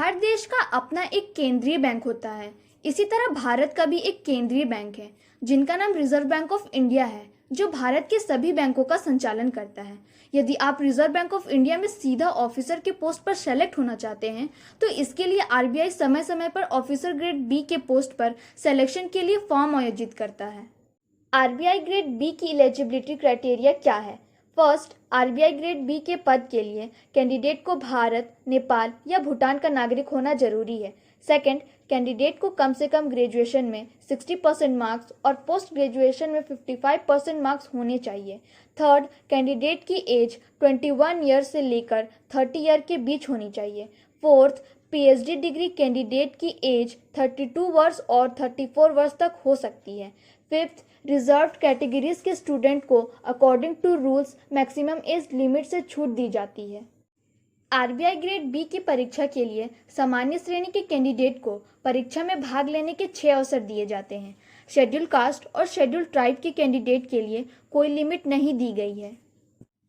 हर देश का अपना एक केंद्रीय बैंक होता है। इसी तरह भारत का भी एक केंद्रीय बैंक है जिनका नाम रिजर्व बैंक ऑफ इंडिया है, जो भारत के सभी बैंकों का संचालन करता है। यदि आप रिजर्व बैंक ऑफ इंडिया में सीधा ऑफिसर के पोस्ट पर सेलेक्ट होना चाहते हैं तो इसके लिए आरबीआई समय समय पर ऑफिसर ग्रेड बी के पोस्ट पर सिलेक्शन के लिए फॉर्म आयोजित करता है। आरबीआई ग्रेड बी की एलिजिबिलिटी क्राइटेरिया क्या है? फर्स्ट, आरबीआई ग्रेड बी के पद के लिए कैंडिडेट को भारत, नेपाल या भूटान का नागरिक होना जरूरी है। सेकंड, कैंडिडेट को कम से कम ग्रेजुएशन में 60% मार्क्स और पोस्ट ग्रेजुएशन में 55% मार्क्स होने चाहिए। थर्ड, कैंडिडेट की एज 21 ईयर से लेकर 30 ईयर के बीच होनी चाहिए। फोर्थ, पीएचडी डिग्री कैंडिडेट की एज 32 वर्ष और 34 वर्ष तक हो सकती है। फिफ्थ, रिजर्व्ड कैटेगरीज के स्टूडेंट को according to rules maximum age limit से छूट दी जाती है। आरबीआई ग्रेड बी की परीक्षा के लिए सामान्य श्रेणी के कैंडिडेट को परीक्षा में भाग लेने के 6 अवसर दिए जाते हैं। शेड्यूल कास्ट और शेड्यूल ट्राइब के कैंडिडेट के लिए कोई लिमिट नहीं दी गई है।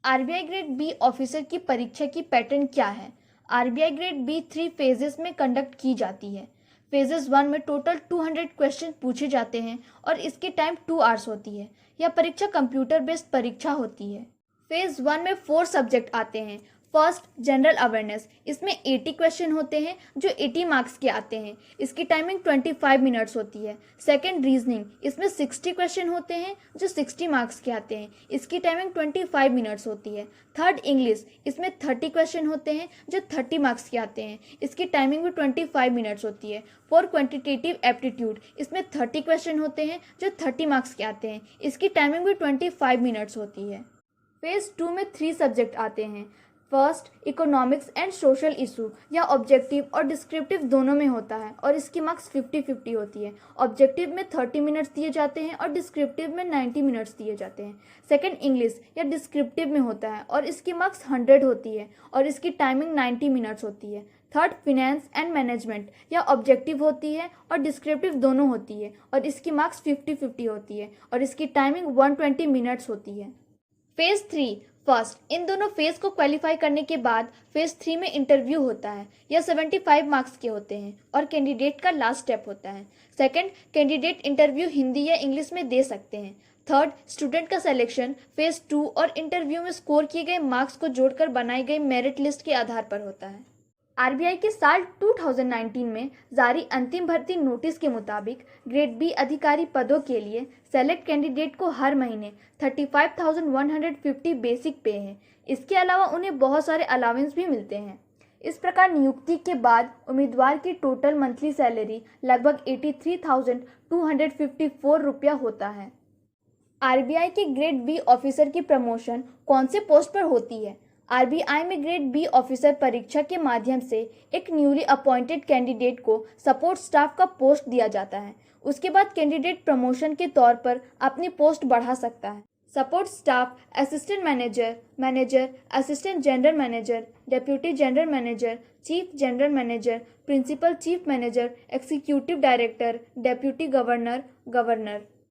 आरबीआई ग्रेड बी ऑफिसर की परीक्षा की पैटर्न क्या है? आरबीआई ग्रेड बी 3 फेजेस में कंडक्ट की जाती है। फेजेस 1 में टोटल 200 क्वेश्चन पूछे जाते हैं और इसकी टाइम 2 आवर्स होती है। यह परीक्षा कंप्यूटर बेस्ड परीक्षा होती है। फेज 1 में 4 सब्जेक्ट आते हैं। First, general awareness. इसमें 80 क्वेश्चन होते हैं जो 80 मार्क्स के आते हैं। इसकी टाइमिंग 25 मिनट्स होती है। Second, reasoning. इसमें 60 क्वेश्चन होते हैं जो 60 मार्क्स के आते हैं। इसकी टाइमिंग 25 मिनट्स होती है। Third, English. इसमें 30 क्वेश्चन होते हैं जो 30 मार्क्स के आते हैं। इसकी टाइमिंग भी 25 मिनट्स होती है। फॉर क्वांटिटेटिव एप्टीट्यूड, इसमें 30 क्वेश्चन होते हैं जो 30 मार्क्स के आते हैं। इसकी टाइमिंग भी 25 मिनट्स होती है। फेज 2 में 3 सब्जेक्ट आते हैं। First, economics and social issue. यह ऑब्जेक्टिव और डिस्क्रिप्टिव दोनों में होता है और इसकी मार्क्स 50-50 होती है। ऑब्जेक्टिव में 30 मिनट्स दिए जाते हैं और डिस्क्रिप्टिव में 90 मिनट्स दिए जाते हैं। Second, English. यह डिस्क्रिप्टिव में होता है और इसकी मार्क्स 100 होती है और इसकी टाइमिंग 90 मिनट्स होती है। Third, finance and management. यह ऑब्जेक्टिव होती है और डिस्क्रिप्टिव दोनों होती है और इसकी मार्क्स 50-50 होती है और इसकी टाइमिंग 120 मिनट्स होती है। Phase 3, first. इन दोनों फेज को क्वालिफाई करने के बाद फेज 3 में इंटरव्यू होता है। यह 75 मार्क्स के होते हैं और कैंडिडेट का लास्ट स्टेप होता है। सेकंड, कैंडिडेट इंटरव्यू हिंदी या इंग्लिश में दे सकते हैं। थर्ड, स्टूडेंट का सिलेक्शन फेज 2 और इंटरव्यू में स्कोर किए गए मार्क्स को जोड़कर बनाई गई मेरिट लिस्ट के आधार पर होता है। आरबीआई के साल 2019 में जारी अंतिम भर्ती नोटिस के मुताबिक ग्रेड बी अधिकारी पदों के लिए सेलेक्ट कैंडिडेट को हर महीने 35,150 बेसिक पे है। इसके अलावा उन्हें बहुत सारे अलावेंस भी मिलते हैं। इस प्रकार नियुक्ति के बाद उम्मीदवार की टोटल मंथली सैलरी लगभग 83,254 रुपया होता है। आरबीआई के ग्रेड बी ऑफिसर की प्रमोशन कौन से पोस्ट पर होती है? आरबीआई में ग्रेड बी ऑफिसर परीक्षा के माध्यम से एक न्यूली अपॉइंटेड कैंडिडेट को सपोर्ट स्टाफ का पोस्ट दिया जाता है। उसके बाद कैंडिडेट प्रमोशन के तौर पर अपनी पोस्ट बढ़ा सकता है। Support staff assistant manager, manager, assistant general manager, deputy general manager, chief general manager, principal chief manager, executive director, deputy governor, governor.